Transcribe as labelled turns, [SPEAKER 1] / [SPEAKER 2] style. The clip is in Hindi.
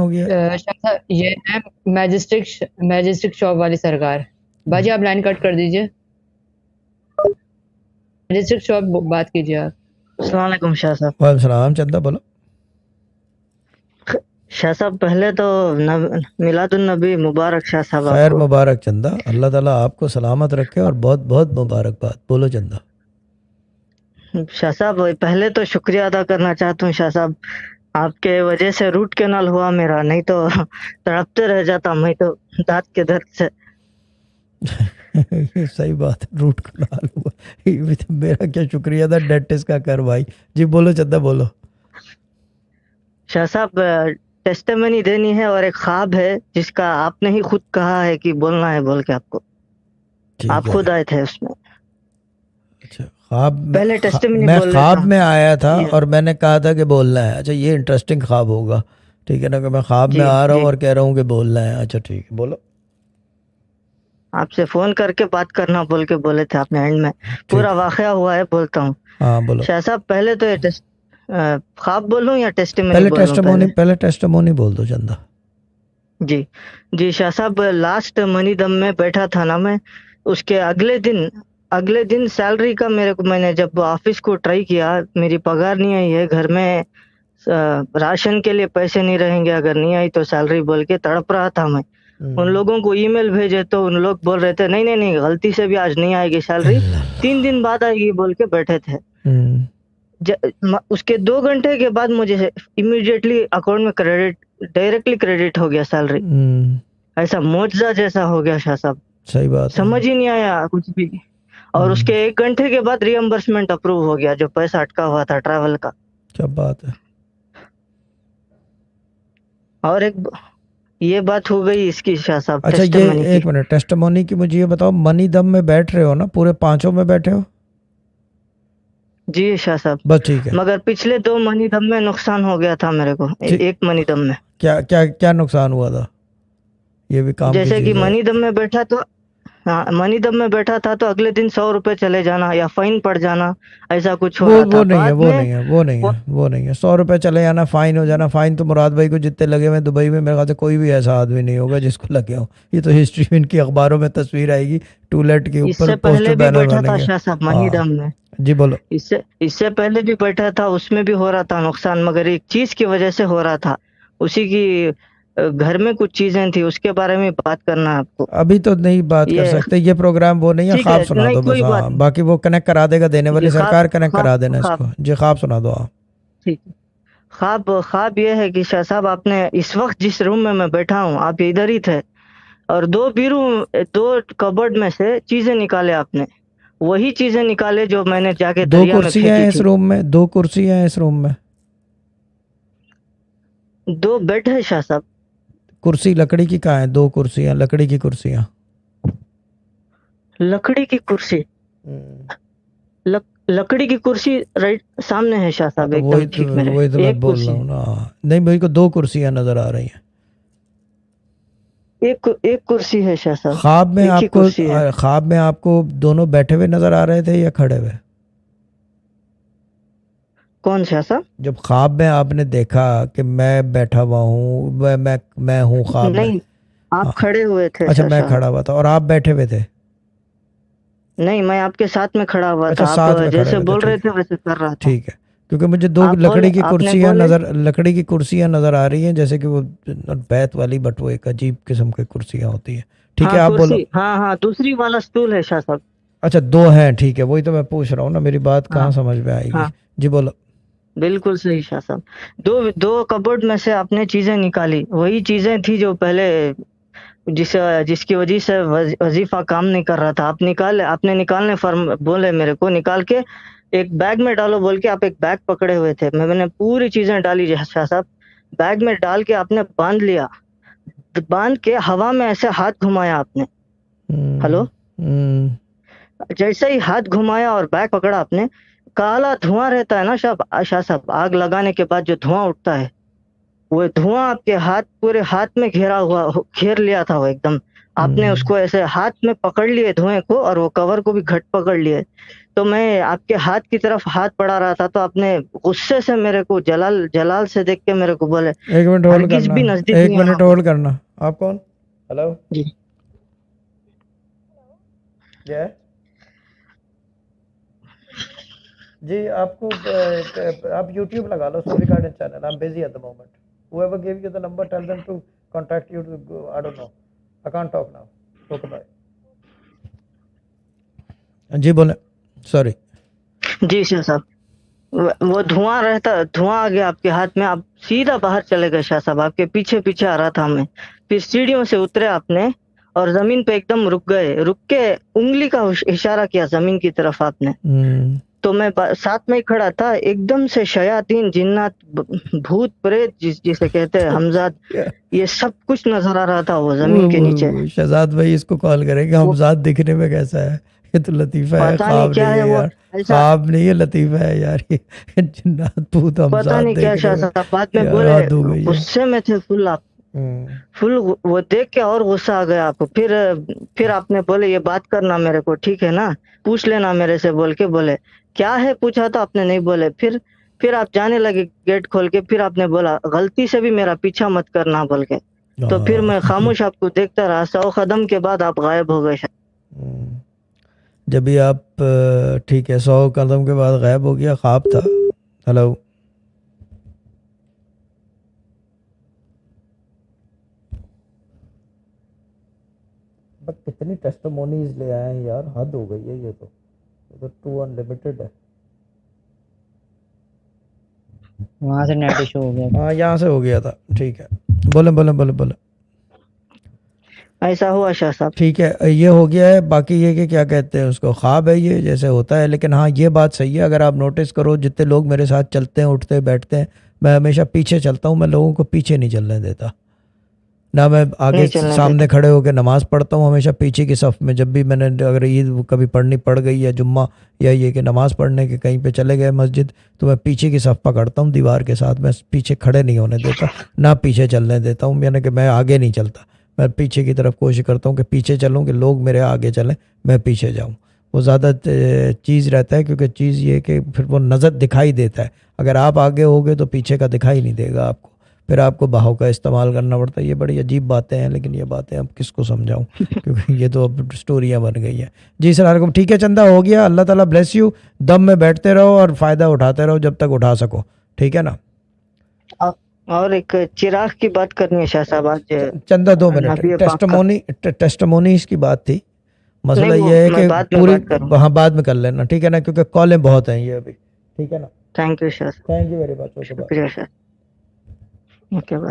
[SPEAKER 1] हो गया।
[SPEAKER 2] शाह साहब ये है मैजेस्टिक शॉप वाली सरकार। बाजी आप लाइन कट कर दीजिए। मैजेस्टिक शॉप बात कीजिए आप।
[SPEAKER 3] अस्सलाम वालेकुम शाह साहब।
[SPEAKER 1] वालेकुम सलाम। चंदा बोलो।
[SPEAKER 3] शाह साहब पहले तो मिलादुन नबी मुबारक शाह साहब
[SPEAKER 1] खैर
[SPEAKER 3] आपको।
[SPEAKER 1] मुबारक चंदा, अल्लाह ताला आपको सलामत रखे और बहुत बहुत मुबारकबाद। बोलो चंदा।
[SPEAKER 3] शाह साहब पहले तो शुक्रिया अदा करना चाहता हूँ शाह साहब, आपके वजह से रूट कैनाल हुआ मेरा, नहीं तो तड़पते रह जाता मैं तो दांत के दर्द से।
[SPEAKER 1] सही बात है, रूट कनाल हुआ। ये भी तो मेरा क्या शुक्रिया था, डेंटिस्ट का कर भाई। जी बोलो चंदा बोलो।
[SPEAKER 3] शाह साहब टेस्टिमनी देनी है और एक ख्वाब है जिसका आपने ही खुद कहा है कि बोलना है बोल के आपको,
[SPEAKER 1] ठीक
[SPEAKER 3] आप
[SPEAKER 1] है।
[SPEAKER 3] खुद आए थे उसमें।
[SPEAKER 1] अच्छा ख्वाब में
[SPEAKER 3] पहले टेस्टिमनी
[SPEAKER 1] मैं
[SPEAKER 3] बोल लेता
[SPEAKER 1] ख्वाब
[SPEAKER 3] हूँ।
[SPEAKER 1] में आया था
[SPEAKER 3] जी
[SPEAKER 1] और मैंने कहा था कि बोलना है। अच्छा ये इंटरेस्टिंग ख्वाब होगा। ठीक है ना, कि मैं ख्वाब में
[SPEAKER 3] जी
[SPEAKER 1] आ रहा हूँ
[SPEAKER 3] जी,
[SPEAKER 1] और कह रहा हूँ कि बोलना है। अच्छा ठीक है बोलो।
[SPEAKER 3] आपसे फोन करके बात करना बोल के बोले थे आपने एंड में।
[SPEAKER 1] ठीक
[SPEAKER 3] पूरा
[SPEAKER 1] है।
[SPEAKER 3] वाकया हुआ है, बोलता हूँ।
[SPEAKER 1] हाँ बोलो।
[SPEAKER 3] शाह साहब पहले तो ये ख्वाब बोलूं या टेस्टिमनी बोलूं पहले?
[SPEAKER 1] पहले टेस्टिमोनी बोल दो चंदा।
[SPEAKER 3] जी जी शाह साहब, लास्ट मनी दम में बैठा था ना मैं, उसके अगले दिन सैलरी का मेरे को, मैंने जब ऑफिस को ट्राई किया, मेरी पगार नहीं आई है घर में, राशन के लिए पैसे नहीं रहेंगे अगर नहीं आई तो सैलरी बोल के तड़प रहा था मैं। उन लोगों को ईमेल भेजे तो उन लोग बोल रहे थे नहीं नहीं नहीं, गलती से भी आज नहीं आएगी सैलरी, 3 दिन बाद आएगी बोल के बैठे थे।
[SPEAKER 1] हम्म,
[SPEAKER 3] उसके 2 घंटे के बाद मुझे इमीडिएटली अकाउंट में डायरेक्टली क्रेडिट हो गया सैलरी। ऐसा मुआवजा जैसा हो गया शाह साहब,
[SPEAKER 1] सही बात है।
[SPEAKER 3] समझ ही नहीं आया कुछ भी। और उसके 1 घंटे के बाद रियम्बर्समेंट अप्रूव हो गया, जो पैसा अटका हुआ था ट्रैवल का।
[SPEAKER 1] क्या बात है।
[SPEAKER 3] और ये बात हो गई इसकी शाह साहब
[SPEAKER 1] अच्छा ये
[SPEAKER 3] टेस्टिमनी की।
[SPEAKER 1] एक मिनट, टेस्टिमोनी की मुझे ये बताओ, मनी दम में बैठ रहे हो ना, पूरे पांचों में बैठे हो?
[SPEAKER 3] जी शाह साहब,
[SPEAKER 1] बस ठीक है।
[SPEAKER 3] मगर पिछले 2 मनी दम में नुकसान हो गया था मेरे को,
[SPEAKER 1] ठीक।
[SPEAKER 3] एक मनी दम में।
[SPEAKER 1] क्या क्या क्या नुकसान हुआ था? ये भी काम की
[SPEAKER 3] जैसे कि
[SPEAKER 1] चीज़ है।
[SPEAKER 3] मनी दम में बैठा तो, हाँ मनी दम में बैठा था तो अगले दिन 100 रुपए चले जाना या फाइन पड़ जाना, ऐसा कुछ हो रहा
[SPEAKER 1] वो
[SPEAKER 3] था
[SPEAKER 1] नहीं है,
[SPEAKER 3] बाद
[SPEAKER 1] वो
[SPEAKER 3] में।
[SPEAKER 1] नहीं है, वो नहीं
[SPEAKER 3] वो
[SPEAKER 1] है, वो नहीं है। 100 रुपये चले जाना, फाइन हो जाना। फाइन तो मुराद भाई को जितने लगे हुए हैं दुबई में, मेरे ख्याल से कोई भी ऐसा आदमी नहीं होगा जिसको लगे हो। ये तो हिस्ट्री में इनकी अखबारों में तस्वीर आएगी, टूलेट के ऊपर
[SPEAKER 3] इससे
[SPEAKER 1] पोस्टर
[SPEAKER 3] पहले भी
[SPEAKER 1] बैनर
[SPEAKER 3] बैठा था
[SPEAKER 1] बनेंगे।
[SPEAKER 3] शाह साहब मनी
[SPEAKER 1] हाँ
[SPEAKER 3] दम में।
[SPEAKER 1] जी बोलो।
[SPEAKER 3] इससे पहले भी बैठा था, उसमें भी हो रहा था नुकसान, मगर एक चीज की वजह से हो रहा था, उसी की घर में कुछ चीजें थी, उसके बारे में बात करना है आपको।
[SPEAKER 1] अभी तो नहीं बात कर
[SPEAKER 3] ये
[SPEAKER 1] सकते, ये प्रोग्राम वो नहीं है।
[SPEAKER 3] ठीक
[SPEAKER 1] ख्वाब
[SPEAKER 3] है,
[SPEAKER 1] सुना
[SPEAKER 3] नहीं
[SPEAKER 1] दो बस।
[SPEAKER 3] कोई बात
[SPEAKER 1] हाँ
[SPEAKER 3] नहीं।
[SPEAKER 1] बाकी वो कनेक्ट करा देगा, देने
[SPEAKER 3] ये
[SPEAKER 1] वाली
[SPEAKER 3] ख्वाब
[SPEAKER 1] सरकार, कनेक्ट
[SPEAKER 3] ख्वाब
[SPEAKER 1] करा देना
[SPEAKER 3] ख्वाब
[SPEAKER 1] इसको। जी ख्वाब सुना दो आप।
[SPEAKER 3] ठीक है। ख्वाब ख्वाब ये है कि शाह साहब, आपने इस वक्त जिस रूम में मैं बैठा हूँ आप इधर ही थे, और दो कबर्ड में से चीजें निकाले आपने, वही चीजें निकाले जो मैंने जाके
[SPEAKER 1] दो
[SPEAKER 3] दरिया में
[SPEAKER 1] कुर्सियां
[SPEAKER 3] फेंकी
[SPEAKER 1] हैं इस
[SPEAKER 3] थी।
[SPEAKER 1] रूम में, दो कुर्सियां हैं इस रूम में।
[SPEAKER 3] 2 बेड है शाह साहब।
[SPEAKER 1] कुर्सी लकड़ी की कहाँ है? दो कुर्सियां लकड़ी की कुर्सियां।
[SPEAKER 3] लकड़ी की कुर्सी, लकड़ी की कुर्सी राइट सामने है शाह
[SPEAKER 1] हाँ
[SPEAKER 3] साहब,
[SPEAKER 1] तो
[SPEAKER 3] एकदम ठीक मेरे।
[SPEAKER 1] वही तो मैं
[SPEAKER 3] एक
[SPEAKER 1] बोल रहा
[SPEAKER 3] कुर्सी
[SPEAKER 1] हूँ ना। नहीं मेरे को दो कुर्सियां नजर आ रही हैं।
[SPEAKER 3] एक कुर्सी है शाह साहब, एक ही कुर्सी है।
[SPEAKER 1] ख्वाब में आपको दोनों बैठे हुए नजर आ रहे थे या खड़े हुए?
[SPEAKER 3] कौन शाह साहब?
[SPEAKER 1] जब ख्वाब में आपने देखा कि मैं बैठा हुआ हूँ, मैं हूँ ख्वाब में।
[SPEAKER 3] नहीं, आप
[SPEAKER 1] हाँ।
[SPEAKER 3] खड़े हुए थे
[SPEAKER 1] अच्छा
[SPEAKER 3] शाह
[SPEAKER 1] मैं
[SPEAKER 3] साहब।
[SPEAKER 1] खड़ा हुआ था और आप बैठे हुए थे?
[SPEAKER 3] नहीं, मैं आपके साथ में खड़ा हुआ
[SPEAKER 1] अच्छा
[SPEAKER 3] था, आप
[SPEAKER 1] साथ में खड़े
[SPEAKER 3] जैसे
[SPEAKER 1] हुए थे,
[SPEAKER 3] बोल रहे
[SPEAKER 1] ठीक
[SPEAKER 3] थे
[SPEAKER 1] है।
[SPEAKER 3] वैसे कर रहा था।
[SPEAKER 1] ठीक है। क्योंकि मुझे दो
[SPEAKER 3] आप बोले, आपने बोले।
[SPEAKER 1] लकड़ी की कुर्सियां नजर आ रही हैं, जैसे कि वो बैत वाली, बट वो एक अजीब किस्म की कुर्सियां होती हैं। ठीक है
[SPEAKER 3] हाँ
[SPEAKER 1] आप बोलो।
[SPEAKER 3] कुर्सी, हाँ हाँ, दूसरी वाला स्टूल है शाह साहब।
[SPEAKER 1] अच्छा दो हैं, ठीक है, वही तो मैं पूछ रहा हूँ ना, मेरी बात
[SPEAKER 3] हाँ
[SPEAKER 1] कहाँ समझ में आएगी।
[SPEAKER 3] हाँ,
[SPEAKER 1] जी बोलो।
[SPEAKER 3] बिल्कुल सही शाह साहब। दो दो कबर्ड में से आपने चीजें निकाली, वही चीजें थी जो पहले, जिसकी वजह से वजीफा काम नहीं कर रहा था। आपने निकालने फर्म बोले मेरे को, निकाल के एक बैग में डालो बोल के, आप एक बैग पकड़े हुए थे, मैंने पूरी चीजें डाली शाह साहब। बैग में डाल के आपने बांध लिया, बांध के हवा में ऐसे हाथ घुमाया आपने। हेलो,
[SPEAKER 1] हम्म, हम्म,
[SPEAKER 3] जैसे ही हाथ घुमाया और बैग पकड़ा आपने, काला धुआं रहता है ना शाह साहब, आग लगाने के बाद जो धुआं उठता है, वो धुआं आपके पूरे हाथ में घेर लिया था वो एकदम, आपने उसको ऐसे हाथ में पकड़ लिए धुएं को, और वो कवर को भी घट पकड़ लिए। तो मैं आपके हाथ की तरफ हाथ बढ़ा रहा था, तो आपने गुस्से से मेरे को जलाल जलाल से देख के मेरे को बोले,
[SPEAKER 1] एक मिनट होल्ड
[SPEAKER 3] हरगिज
[SPEAKER 1] करना,
[SPEAKER 3] भी नजदीक
[SPEAKER 1] एक
[SPEAKER 3] नहीं आना।
[SPEAKER 1] मिनट होल्ड करना। आप कौन? हेलो
[SPEAKER 3] जी
[SPEAKER 1] जय जी, आपको आप YouTube लगा लो, Surya garden channel. I am busy at the moment. whoever gave you the number, tell them to contact you to go, I don't know, I can't talk now, okay bye। जी बोले, सॉरी।
[SPEAKER 3] जी शाह साहब, वो धुआं रहता, धुआं आ गया आपके हाथ में, आप सीधा बाहर चले गए शाह साहब। आपके पीछे पीछे आ रहा था मैं, फिर सीढ़ियों से उतरे आपने और जमीन पे एकदम रुक गए, रुक के उंगली का इशारा किया जमीन की तरफ आपने। तो मैं साथ में ही खड़ा था, एकदम से शयातीन, जिन्नात, भूत प्रेत जिसे कहते हैं, हमजाद, ये सब कुछ नजर आ रहा था वो जमीन के नीचे।
[SPEAKER 1] शहजाद भाई इसको कॉल करेंगे। हमजाद दिखने में कैसा है? ये तो लतीफा है,
[SPEAKER 3] पता नहीं
[SPEAKER 1] ख्वाब
[SPEAKER 3] क्या
[SPEAKER 1] नहीं
[SPEAKER 3] है
[SPEAKER 1] है
[SPEAKER 3] वो
[SPEAKER 1] यार,
[SPEAKER 3] ऐसा,
[SPEAKER 1] ख्वाब नहीं है, लतीफा है यार। ये जिन्नात भूत
[SPEAKER 3] पता
[SPEAKER 1] हमजाद
[SPEAKER 3] नहीं क्या
[SPEAKER 1] देखने
[SPEAKER 3] शाह
[SPEAKER 1] में
[SPEAKER 3] साहब। बाद में
[SPEAKER 1] यार
[SPEAKER 3] बोले,
[SPEAKER 1] हद हो गई है।
[SPEAKER 3] गुस्से में थे फुल आप, फुल वो देख के और गुस्सा आ गया आपको। फिर आपने बोले, ये बात करना मेरे को, ठीक है ना, पूछ लेना मेरे से, बोल के बोले क्या है, पूछा तो आपने नहीं बोले। फिर आप जाने लगे गेट खोल के, फिर आपने बोला गलती से भी मेरा पीछा मत करना, बोल के। तो फिर मैं खामोश आपको देखता रहा, 100 कदम के बाद आप गायब हो गए।
[SPEAKER 1] जब भी आप ठीक है, 100 कदम के बाद गायब हो गया, ख्वाब था। हेलो बट कितनी टेस्टिमोनीज ले आए हैं यार, हद हो गई है। ये तो टू अनलिमिटेड है।
[SPEAKER 2] वहां से नेट इशू हो गया।
[SPEAKER 1] हाँ यहाँ से हो गया था, ठीक है। बोले बोले बोले बोले।
[SPEAKER 3] ऐसा हुआ शाह साहब।
[SPEAKER 1] ठीक है, ये हो गया है। बाकी ये कि क्या कहते हैं उसको, ख्वाब है ये, जैसे होता है। लेकिन हाँ ये बात सही है, अगर आप नोटिस करो, जितने लोग मेरे साथ चलते हैं, उठते बैठते हैं, मैं हमेशा पीछे चलता हूँ। मैं लोगों को पीछे नहीं चलने देता, ना मैं आगे
[SPEAKER 3] नहीं चलने
[SPEAKER 1] सामने खड़े होकर नमाज पढ़ता हूँ। हमेशा पीछे की सफ़ में, जब भी मैंने अगर ईद कभी पढ़नी पड़ गई या जुम्मा या ये कि नमाज पढ़ने के कहीं पे चले गए मस्जिद, तो मैं पीछे की सफ़ पकड़ता हूँ दीवार के साथ। मैं पीछे खड़े नहीं होने देता, ना पीछे चलने देता हूँ। यानी कि मैं आगे नहीं चलता, मैं पीछे की तरफ कोशिश करता हूँ कि पीछे चलूँ, कि लोग मेरे आगे चलें, मैं पीछे जाऊँ। वो ज़्यादा चीज़ रहता है, क्योंकि चीज़ ये कि फिर वो नज़र दिखाई देता है। अगर आप आगे होगे तो पीछे का दिखाई नहीं देगा आपको, फिर आपको बाहों का इस्तेमाल करना पड़ता है। ये बड़ी अजीब बातें हैं, लेकिन ये बातें अब किसको समझाऊं, क्योंकि ये तो अब स्टोरियां बन गई हैं। जी सलाम, ठीक है चंदा, हो गया। अल्लाह ताला ब्लेस यू। दम में बैठते रहो और फ़ायदा उठाते रहो जब तक उठा सको, ठीक है ना।
[SPEAKER 3] और एक चिराग की बात करनी है शाह साहब आज।
[SPEAKER 1] चंदा 2 मिनट, टेस्टिमोनीज की बात थी। मसला ये है कि पूरी, हाँ बाद में कर लेना, ठीक है ना, क्योंकि कॉलें बहुत हैं ये अभी, ठीक है ना।
[SPEAKER 3] Thank you Shah,
[SPEAKER 1] thank you very much.
[SPEAKER 3] शुक्रिया शाह। Okay bye.